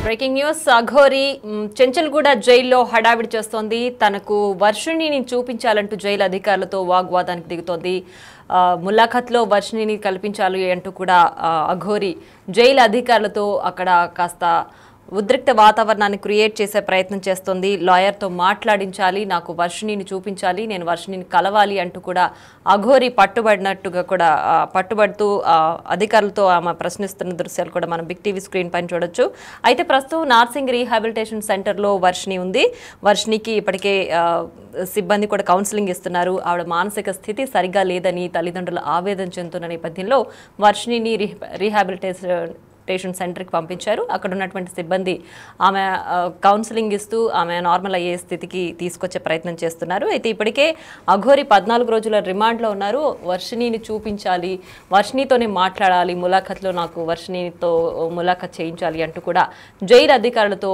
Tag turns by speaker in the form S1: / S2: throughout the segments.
S1: Breaking news Aghori Chanchalguda జైల్లో హడావిడి చేస్తోంది. తనకు వర్షిణిని చూపించాలంటూ జైలు అధికారులతో వాగ్వాదానికి దిగుతోంది. ములాఖత్లో వర్షిణిని కల్పించాలి అంటూ కూడా అఘోరి జైలు అధికారులతో అక్కడ కాస్త ఉద్రిక్త వాతావరణాన్ని క్రియేట్ చేసే ప్రయత్నం చేస్తోంది. లాయర్తో మాట్లాడించాలి, నాకు వర్షిణిని చూపించాలి, నేను వర్షిణిని కలవాలి అంటూ కూడా అఘోరి పట్టుబడినట్టుగా కూడా పట్టుబడుతూ అధికారులతో ఆమె ప్రశ్నిస్తున్న దృశ్యాలు కూడా మనం బిగ్ టీవీ స్క్రీన్ పైన చూడొచ్చు. అయితే ప్రస్తుతం నార్సింగ్ రీహాబిలిటేషన్ సెంటర్లో వర్షిణి ఉంది. వర్షిణికి ఇప్పటికే సిబ్బంది కూడా కౌన్సిలింగ్ ఇస్తున్నారు. ఆవిడ మానసిక స్థితి సరిగా లేదని తల్లిదండ్రులు ఆవేదన చెందుతున్న నేపథ్యంలో వర్షిణిని రీహాబిలిటేషన్ సెంటర్కి పంపించారు. అక్కడ ఉన్నటువంటి సిబ్బంది ఆమె కౌన్సిలింగ్ ఇస్తూ ఆమె నార్మల్ అయ్యే స్థితికి తీసుకొచ్చే ప్రయత్నం చేస్తున్నారు. అయితే ఇప్పటికే అఘోరి 14 రోజుల రిమాండ్లో ఉన్నారు. వర్షిణిని చూపించాలి, వర్షిణితోనే మాట్లాడాలి, ములాఖత్లో నాకు వర్షిణితో ములాఖత్ చేయించాలి అంటూ కూడా జైలు అధికారులతో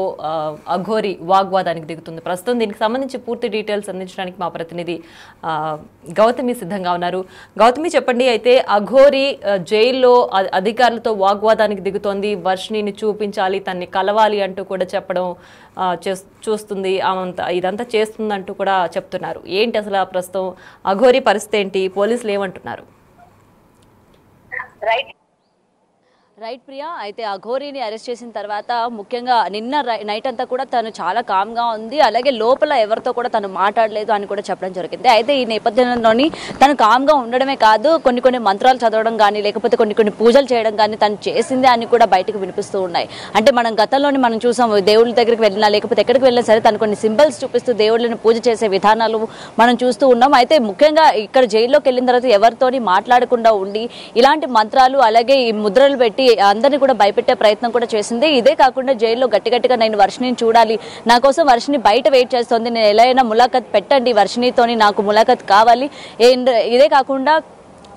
S1: అఘోరి వాగ్వాదానికి దిగుతుంది. ప్రస్తుతం దీనికి సంబంధించి పూర్తి డీటెయిల్స్ అందించడానికి మా ప్రతినిధి గౌతమి సిద్ధంగా ఉన్నారు. గౌతమి, చెప్పండి. అయితే అఘోరి జైల్లో అధికారులతో వాగ్వాదానికి దిగుతుంది. వర్షిణిని చూపించాలి, తన్ని కలవాలి అంటూ కూడా చెప్పడం చూస్తుంది. ఇదంతా చేస్తుందంటూ కూడా చెప్తున్నారు. ఏంటి అసలు ప్రస్తుతం అఘోరి పరిస్థితి ఏంటి? పోలీసులు ఏమంటున్నారు?
S2: రైట్ ప్రియా, అయితే అఘోరిని అరెస్ట్ చేసిన తర్వాత ముఖ్యంగా నిన్న నైట్ అంతా కూడా తను చాలా కామ్గా ఉంది. అలాగే లోపల ఎవరితో కూడా తను మాట్లాడలేదు అని కూడా చెప్పడం జరిగింది. అయితే ఈ నేపథ్యంలోని తను కామ్గా ఉండడమే కాదు, కొన్ని మంత్రాలు చదవడం కానీ లేకపోతే కొన్ని పూజలు చేయడం కానీ తను చేసిందే అని కూడా బయటకు వినిపిస్తూ ఉన్నాయి. అంటే మనం గతంలోని మనం చూసాం, దేవుళ్ళ దగ్గరికి వెళ్ళినా లేకపోతే ఎక్కడికి వెళ్ళినా సరే తను కొన్ని సింబల్స్ చూపిస్తూ దేవుళ్ళని పూజ చేసే విధానాలు మనం చూస్తూ ఉన్నాం. అయితే ముఖ్యంగా ఇక్కడ జైల్లోకి వెళ్ళిన తర్వాత ఎవరితోని మాట్లాడకుండా ఉండి ఇలాంటి మంత్రాలు అలాగే ఈ ముద్రలు పెట్టి అందరినీ కూడా భయపెట్టే ప్రయత్నం కూడా చేసింది. ఇదే కాకుండా జైల్లో గట్టిగా నేను వర్షిణిని చూడాలి, నా కోసం వర్షిణి బయట వెయిట్ చేస్తుంది, నేను ఎలా అయినా ములాఖత్ పెట్టండి, వర్షిణితోని నాకు ములాఖత్ కావాలి. ఇదే కాకుండా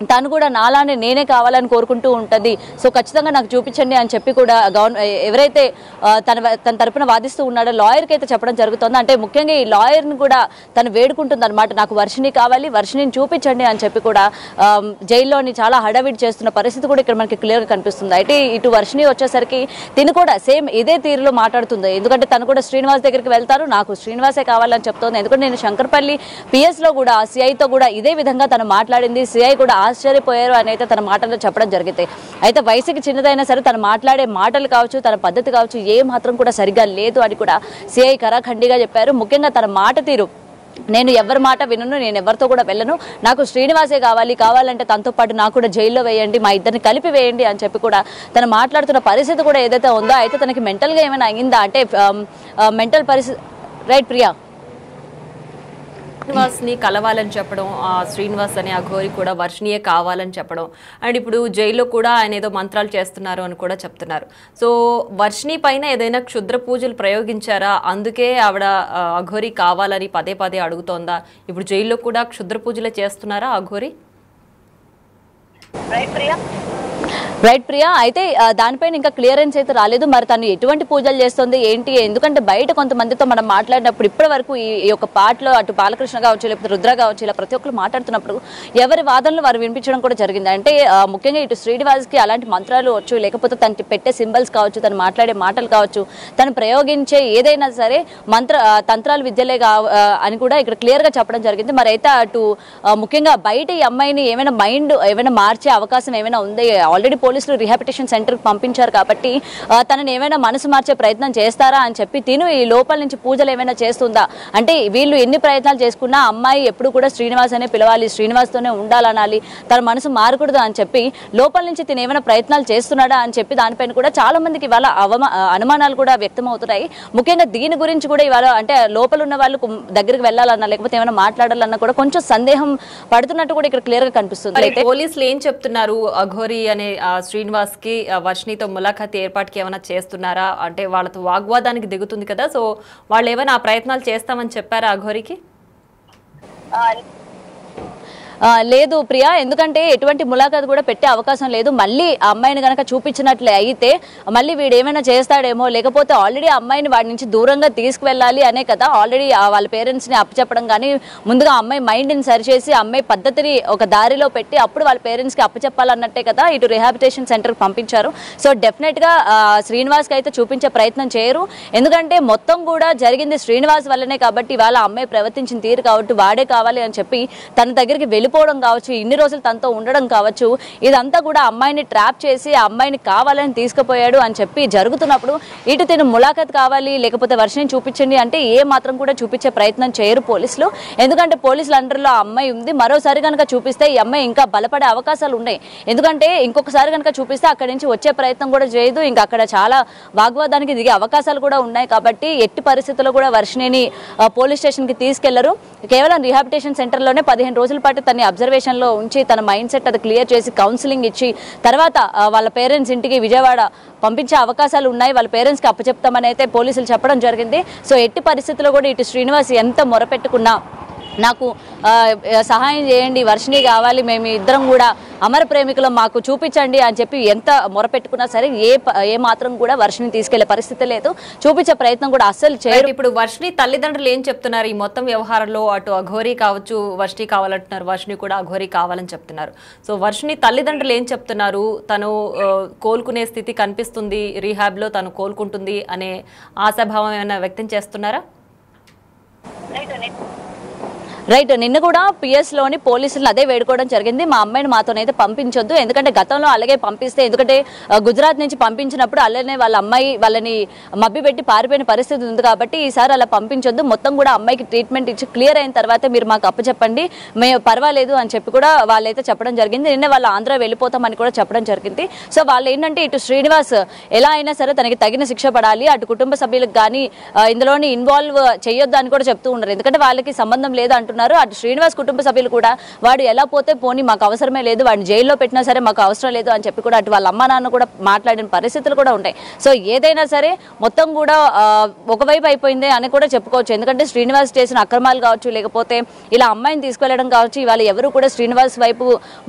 S2: తను కూడా నాలానే నేనే కావాలని కోరుకుంటూ ఉంటుంది. సో ఖచ్చితంగా నాకు చూపించండి అని చెప్పి కూడా ఎవరైతే తన తరపున వాదిస్తూ ఉన్నాడో లాయర్కి అయితే చెప్పడం జరుగుతుంది. అంటే ముఖ్యంగా ఈ లాయర్ని కూడా తను వేడుకుంటుంది అనమాట, నాకు వర్షిణి కావాలి, వర్షిణిని చూపించండి అని చెప్పి కూడా జైల్లోని చాలా హడావిడి చేస్తున్న పరిస్థితి కూడా ఇక్కడ మనకి క్లియర్గా కనిపిస్తుంది. అయితే ఇటు వర్షిణి వచ్చేసరికి తిను కూడా సేమ్ ఇదే తీరులో మాట్లాడుతుంది. ఎందుకంటే తను కూడా శ్రీనివాస్ దగ్గరికి వెళ్తారు, నాకు శ్రీనివాసే కావాలని చెప్తోంది. ఎందుకంటే నేను శంకర్పల్లి పిఎస్లో కూడా సిఐతో కూడా ఇదే విధంగా తను మాట్లాడింది. సిఐ కూడా ఆశ్చర్యపోయారు అని అయితే తన మాటల్లో చెప్పడం జరిగింది. అయితే వయసుకి చిన్నదైనా సరే తను మాట్లాడే మాటలు కావచ్చు, తన పద్ధతి కావచ్చు, ఏ మాత్రం కూడా సరిగా లేదు అని కూడా సిఐ కరాఖండిగా చెప్పారు. ముఖ్యంగా తన మాట తీరు, నేను ఎవరి మాట వినను, నేను ఎవరితో కూడా వెళ్ళను, నాకు శ్రీనివాసే కావాలంటే తనతో పాటు నాకు కూడా జైల్లో వేయండి, మా ఇద్దరిని కలిపి వేయండి అని చెప్పి కూడా తను మాట్లాడుతున్న పరిస్థితి కూడా ఏదైతే ఉందో, అయితే తనకి మెంటల్గా ఏమైనా అయిందా అంటే మెంటల్ పరిస్థితి. రైట్ ప్రియా,
S1: శ్రీనివాస్ని కలవాలని చెప్పడం, శ్రీనివాస్ అనే అఘోరి కూడా వర్షిణియే కావాలని చెప్పడం, అండ్ ఇప్పుడు జైల్లో కూడా ఆయన ఏదో మంత్రాలు చేస్తున్నారు అని కూడా చెప్తున్నారు. సో వర్షిణి పైన ఏదైనా క్షుద్ర పూజలు ప్రయోగించారా? అందుకే ఆవిడ అఘోరి కావాలని పదే అడుగుతోందా? ఇప్పుడు జైల్లో కూడా క్షుద్ర పూజలే చేస్తున్నారా అఘోరి?
S2: రైట్ ప్రియా, అయితే దానిపైన ఇంకా క్లియరెన్స్ అయితే రాలేదు. మరి తను ఎటువంటి పూజలు చేస్తుంది ఏంటి? ఎందుకంటే బయట కొంతమందితో మనం మాట్లాడినప్పుడు ఇప్పటి వరకు ఈ యొక్క పాటలో అటు బాలకృష్ణ కావచ్చు లేకపోతే రుద్ర కావచ్చు, ఇలా ప్రతి ఒక్కరు మాట్లాడుతున్నప్పుడు ఎవరి వాదనలు వారు వినిపించడం కూడా జరిగింది. అంటే ముఖ్యంగా ఇటు శ్రీనివాస్కి అలాంటి మంత్రాలు వచ్చు, లేకపోతే తను పెట్టే సింబల్స్ కావచ్చు, తను మాట్లాడే మాటలు కావచ్చు, తను ప్రయోగించే ఏదైనా సరే తంత్రాలు విద్యలే అని కూడా ఇక్కడ క్లియర్గా చెప్పడం జరిగింది. మరి అయితే అటు ముఖ్యంగా బయట ఈ అమ్మాయిని ఏమైనా మార్చే అవకాశం ఏమైనా ఉంది? ఆల్రెడీ పోలీసులు రీహాబిలిటేషన్ సెంటర్కి పంపించారు కాబట్టి తనని ఏమైనా మనసు మార్చే ప్రయత్నం చేస్తారా అని చెప్పి తిను ఈ లోపల నుంచి పూజలు ఏమైనా చేస్తుందా అంటే, వీళ్ళు ఎన్ని ప్రయత్నాలు చేసుకున్నా అమ్మాయి ఎప్పుడు కూడా శ్రీనివాస్ అనే పిలవాలి, శ్రీనివాస్తోనే ఉండాలనాలి, తన మనసు మారకూడదు అని చెప్పి లోపల నుంచి తిను ఏమైనా ప్రయత్నాలు చేస్తున్నాడా అని చెప్పి దానిపైన కూడా చాలా మందికి ఇవాళ అనుమానాలు కూడా వ్యక్తం అవుతున్నాయి. ముఖ్యంగా దీని గురించి కూడా ఇవాళ అంటే లోపల ఉన్న వాళ్ళు దగ్గరికి వెళ్ళాలన్నా లేకపోతే ఏమైనా మాట్లాడాలన్నా కూడా కొంచెం సందేహం పడుతున్నట్టు కూడా ఇక్కడ క్లియర్ గా కనిపిస్తుంది.
S1: అయితే పోలీసులు ఏం చెప్తున్నారు? అఘోరి అనే శ్రీనివాస్ కి వర్షిణితో ములాఖత్ ఏర్పాటుకి ఏమైనా చేస్తున్నారా? అంటే వాళ్ళతో వాగ్వాదానికి దిగుతుంది కదా, సో వాళ్ళు ఏమైనా ఆ ప్రయత్నాలు చేస్తామని చెప్పారా అఘోరికి?
S2: లేదు ప్రియా, ఎందుకంటే ఎటువంటి ములాఖాత్ కూడా పెట్టే అవకాశం లేదు. మళ్ళీ ఆ అమ్మాయిని కనుక చూపించినట్లే అయితే మళ్ళీ వీడు ఏమైనా చేస్తాడేమో, లేకపోతే ఆల్రెడీ అమ్మాయిని వాడి నుంచి దూరంగా తీసుకువెళ్ళాలి అనే కదా ఆల్రెడీ వాళ్ళ పేరెంట్స్ని అప్పచెప్పడం. కానీ ముందుగా అమ్మాయి మైండ్ని సరిచేసి అమ్మాయి పద్ధతిని ఒక దారిలో పెట్టి అప్పుడు వాళ్ళ పేరెంట్స్కి అప్పచెప్పాలన్నట్టే కదా ఇటు రిహాబిలిటేషన్ సెంటర్కి పంపించారు. సో డెఫినెట్గా శ్రీనివాస్కి అయితే చూపించే ప్రయత్నం చేయరు. ఎందుకంటే మొత్తం కూడా జరిగింది శ్రీనివాస్ వల్లనే కాబట్టి వాళ్ళ అమ్మాయి ప్రవర్తించిన తీరు కాబట్టి వాడే కావాలి అని చెప్పి తన దగ్గరికి వెళ్ళిపోవడం కావచ్చు, ఇన్ని రోజులు తనతో ఉండడం కావచ్చు, ఇదంతా కూడా అమ్మాయిని ట్రాప్ చేసి ఆ అమ్మాయిని కావాలని తీసుకుపోయాడు అని చెప్పి జరుగుతున్నప్పుడు ఇటు తిను ములాఖత్ కావాలి లేకపోతే వర్షిని చూపించండి అంటే ఏ మాత్రం కూడా చూపించే ప్రయత్నం చేయరు పోలీసులు. ఎందుకంటే పోలీసుల అండర్లో ఆ అమ్మాయి ఉంది. మరోసారి కనుక చూపిస్తే ఈ అమ్మాయి ఇంకా బలపడే అవకాశాలు ఉన్నాయి. ఎందుకంటే ఇంకొకసారి కనుక చూపిస్తే అక్కడి నుంచి వచ్చే ప్రయత్నం కూడా చేయదు. ఇంకా అక్కడ చాలా వాగ్వాదానికి దిగే అవకాశాలు కూడా ఉన్నాయి. కాబట్టి ఎట్టి పరిస్థితుల్లో కూడా వర్షిని పోలీస్ స్టేషన్కి తీసుకెళ్లరు. కేవలం రిహాబిలిటేషన్ సెంటర్లోనే 15 రోజుల పాటు తన అబ్జర్వేషన్లో ఉంచి తన మైండ్ సెట్ అది క్లియర్ చేసి కౌన్సిలింగ్ ఇచ్చి తర్వాత వాళ్ళ పేరెంట్స్ ఇంటికి విజయవాడ పంపించే అవకాశాలు ఉన్నాయి. వాళ్ళ పేరెంట్స్కి అప్పచెప్తామని అయితే పోలీసులు చెప్పడం జరిగింది. సో ఎట్టి పరిస్థితుల్లో కూడా ఇటు శ్రీనివాస్ ఎంత మొరపెట్టుకున్నా నాకు సహాయం చేయండి, వర్షిని కావాలి, మేము ఇద్దరం కూడా అమర ప్రేమికులు, మాకు చూపించండి అని చెప్పి ఎంత మొరపెట్టుకున్నా సరే ఏ మాత్రం కూడా వర్షిని తీసుకెళ్లే పరిస్థితి లేదు. చూపించే ప్రయత్నం కూడా అస్సలు చేయరు.
S1: ఇప్పుడు వర్షిని తల్లిదండ్రులు ఏం చెప్తున్నారు ఈ మొత్తం వ్యవహారంలో? అటు అఘోరి కావచ్చు, వర్షిని కావాలంటున్నారు, వర్షిని కూడా అఘోరి కావాలని చెప్తున్నారు. సో వర్షిని తల్లిదండ్రులు ఏం చెప్తున్నారు? తను కోలుకునే స్థితి కనిపిస్తుంది, రీహాబ్లో తను కోలుకుంటుంది అనే ఆశాభావం ఏమైనా వ్యక్తం చేస్తున్నారా?
S2: రైట్, నిన్న కూడా పిఎస్లోని పోలీసులను అదే వేడుకోవడం జరిగింది. మా అమ్మాయిని మాతోనైతే పంపించొద్దు, ఎందుకంటే గతంలో అలాగే పంపిస్తే, ఎందుకంటే గుజరాత్ నుంచి పంపించినప్పుడు అలానే వాళ్ళ అమ్మాయి వాళ్ళని మబ్బి పెట్టి పారిపోయిన పరిస్థితి ఉంది కాబట్టి ఈసారి అలా పంపించొద్దు, మొత్తం కూడా అమ్మాయికి ట్రీట్మెంట్ ఇచ్చి క్లియర్ అయిన తర్వాత మీరు మాకు అప్పచెప్పండి, మేము పర్వాలేదు అని చెప్పి కూడా వాళ్ళైతే చెప్పడం జరిగింది. నిన్న వాళ్ళు ఆంధ్ర వెళ్ళిపోతామని కూడా చెప్పడం జరిగింది. సో వాళ్ళు ఏంటంటే ఇటు శ్రీనివాస్ ఎలా అయినా సరే తనకి తగిన శిక్ష పడాలి, అటు కుటుంబ సభ్యులకు కానీ ఇందులోని ఇన్వాల్వ్ చేయొద్దు అని కూడా చెప్తూ ఉన్నారు. ఎందుకంటే వాళ్ళకి సంబంధం లేదు అంటున్నారు. అటు శ్రీనివాస్ కుటుంబ సభ్యులు కూడా వాడు ఎలా పోతే పోనీ, మాకు అవసరమే లేదు, వాడిని జైల్లో పెట్టినా సరే మాకు అవసరం లేదు అని చెప్పి కూడా అటు వాళ్ళ అమ్మ నాన్న కూడా మాట్లాడిన పరిస్థితులు కూడా ఉంటాయి. సో ఏదైనా సరే మొత్తం కూడా ఒకవైపు అయిపోయింది అని కూడా చెప్పుకోవచ్చు. ఎందుకంటే శ్రీనివాస్ చేసిన అక్రమాలు కావచ్చు, లేకపోతే ఇలా అమ్మాయిని తీసుకెళ్లడం కావచ్చు, ఇవాళ ఎవరు కూడా శ్రీనివాస్ వైపు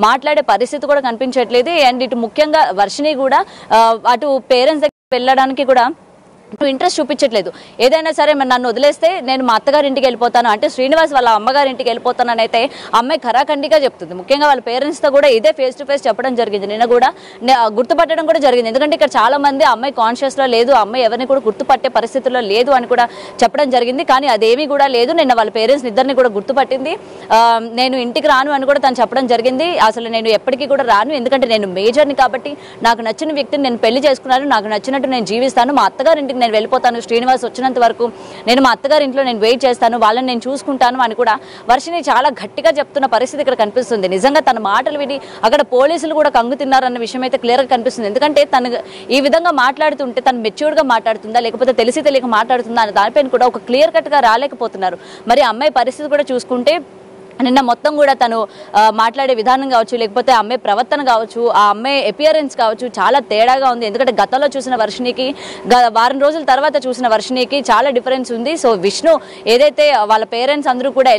S2: మాట్లాడే పరిస్థితి కూడా కనిపించట్లేదు. అండ్ ఇటు ముఖ్యంగా వర్షిని కూడా అటు పేరెంట్స్ దగ్గర వెళ్ళడానికి కూడా ఇంట్రెస్ట్ చూపించట్లేదు. ఏదైనా సరే నన్ను వదిలేస్తే నేను మా అత్తగారి ఇంటికి వెళ్ళిపోతాను అంటే శ్రీనివాస్ వాళ్ళ అమ్మగారి ఇంటికి వెళ్ళిపోతానని అయితే అమ్మాయి ఖరాఖండిగా చెప్తుంది. ముఖ్యంగా వాళ్ళ పేరెంట్స్తో కూడా ఇదే ఫేస్ టు ఫేస్ చెప్పడం జరిగింది. నిన్న కూడా గుర్తుపట్టడం కూడా జరిగింది. ఎందుకంటే ఇక్కడ చాలా మంది అమ్మాయి కాన్షియస్లో లేదు, అమ్మాయి ఎవరిని కూడా గుర్తుపట్టే పరిస్థితుల్లో లేదు అని కూడా చెప్పడం జరిగింది. కానీ అదేమీ కూడా లేదు. నిన్న వాళ్ళ పేరెంట్స్ ఇద్దరిని కూడా గుర్తుపట్టింది. నేను ఇంటికి రాను అని కూడా తను చెప్పడం జరిగింది. అసలు నేను ఎప్పటికీ కూడా రాను, ఎందుకంటే నేను మేజర్ని కాబట్టి నాకు నచ్చిన వ్యక్తిని నేను పెళ్లి చేసుకున్నాను, నాకు నచ్చినట్టు నేను జీవిస్తాను, మా అత్తగారి ఇంటికి నేను వెళ్ళిపోతాను, శ్రీనివాస్ వచ్చినంత వరకు నేను మా అత్తగారి ఇంట్లో నేను వెయిట్ చేస్తాను, వాళ్ళని నేను చూసుకుంటాను అని కూడా వర్షిని చాలా గట్టిగా చెప్తున్న పరిస్థితి ఇక్కడ కనిపిస్తుంది. నిజంగా తన మాటలు విని అక్కడ పోలీసులు కూడా కంగు తిన్నారన్న విషయం అయితే క్లియర్గా కనిపిస్తుంది. ఎందుకంటే తను ఈ విధంగా మాట్లాడుతుంటే తను మెచ్యూర్డ్గా మాట్లాడుతుందా లేకపోతే తెలిసి తెలియక మాట్లాడుతుందా అనే దానిపైన కూడా ఒక క్లియర్ కట్గా రాలేకపోతున్నారు. మరి అమ్మాయి పరిస్థితి కూడా చూసుకుంటే నిన్న మొత్తం కూడా తను మాట్లాడే విధానం కావచ్చు, లేకపోతే అమ్మాయి ప్రవర్తన కావచ్చు, ఆ అమ్మాయి అపియరెన్స్ కావచ్చు చాలా తేడాగా ఉంది. ఎందుకంటే గతంలో చూసిన వర్షినికి వారం రోజుల తర్వాత చూసిన వర్షినికి చాలా డిఫరెన్స్ ఉంది. సో విష్ణు ఏదైతే వాళ్ళ పేరెంట్స్ అందరూ కూడా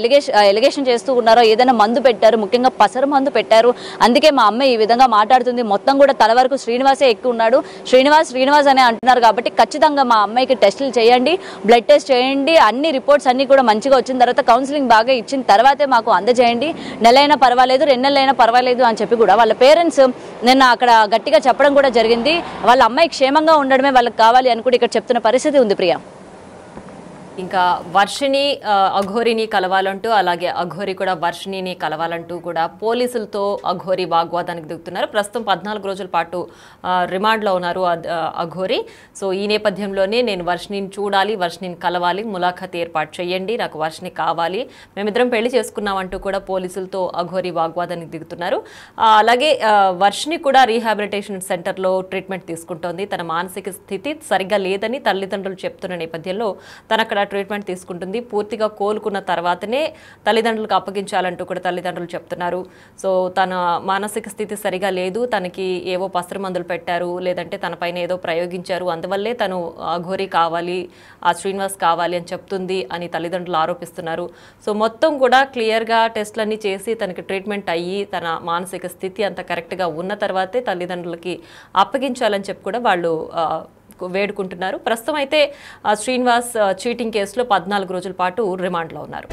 S2: ఎలిగేషన్ చేస్తూ ఉన్నారో, ఏదైనా మందు పెట్టారు, ముఖ్యంగా పసరు మందు పెట్టారు, అందుకే మా అమ్మాయి ఈ విధంగా మాట్లాడుతుంది, మొత్తం కూడా తల వరకు శ్రీనివాసే ఎక్కువ ఉన్నాడు, శ్రీనివాస్ అనే అంటున్నారు. కాబట్టి ఖచ్చితంగా మా అమ్మాయికి టెస్టులు చేయండి, బ్లడ్ టెస్ట్ చేయండి, అన్ని రిపోర్ట్స్ అన్ని కూడా మంచిగా వచ్చిన తర్వాత కౌన్సిలింగ్ బాగా ఇచ్చిన తర్వాతే మాకు అందజేయండి, నెలైనా పర్వాలేదు 2 నెలలైనా పర్వాలేదు అని చెప్పి కూడా వాళ్ళ పేరెంట్స్ నిన్న అక్కడ గట్టిగా చెప్పడం కూడా జరిగింది. వాళ్ళ అమ్మాయి క్షేమంగా ఉండడమే వాళ్ళకి కావాలి అని కూడా ఇక్కడ చెప్తున్న పరిస్థితి ఉంది. ప్రియా,
S1: ఇంకా వర్షిని అఘోరిని కలవాలంటూ, అలాగే అఘోరి కూడా వర్షిని కలవాలంటూ కూడా పోలీసులతో అఘోరి వాగ్వాదానికి దిగుతున్నారు. ప్రస్తుతం 14 రోజుల పాటు రిమాండ్లో ఉన్నారు అఘోరి. సో ఈ నేపథ్యంలోనే నేను వర్షిని చూడాలి, వర్షిని కలవాలి, ములాఖత్ ఏర్పాటు చేయండి, నాకు వర్షిని కావాలి, మేమిద్దరం పెళ్లి చేసుకున్నామంటూ కూడా పోలీసులతో అఘోరి వాగ్వాదానికి దిగుతున్నారు. అలాగే వర్షిని కూడా రీహాబిలిటేషన్ సెంటర్లో ట్రీట్మెంట్ తీసుకుంటోంది. తన మానసిక స్థితి సరిగ్గా లేదని తల్లిదండ్రులు చెప్తున్న నేపథ్యంలో తన అక్కడ ట్రీట్మెంట్ తీసుకుంటుంది. పూర్తిగా కోలుకున్న తర్వాతనే తల్లిదండ్రులకు అప్పగించాలంటూ కూడా తల్లిదండ్రులు చెప్తున్నారు. సో తన మానసిక స్థితి సరిగా లేదు, తనకి ఏవో పసరు మందులు పెట్టారు, లేదంటే తన పైన ఏదో ప్రయోగించారు, అందువల్లే తను అఘోరి కావాలి, ఆ శ్రీనివాస్ కావాలి అని చెప్తుంది అని తల్లిదండ్రులు ఆరోపిస్తున్నారు. సో మొత్తం కూడా క్లియర్గా టెస్ట్లన్నీ చేసి తనకి ట్రీట్మెంట్ అయ్యి తన మానసిక స్థితి అంత కరెక్ట్గా ఉన్న తర్వాతే తల్లిదండ్రులకి అప్పగించాలని చెప్పి కూడా వాళ్ళు వేడుకుంటున్నారు. ప్రస్తుతం అయితే శ్రీనివాస్ చీటింగ్ కేసులో 14 రోజుల పాటు రిమాండ్లో ఉన్నారు.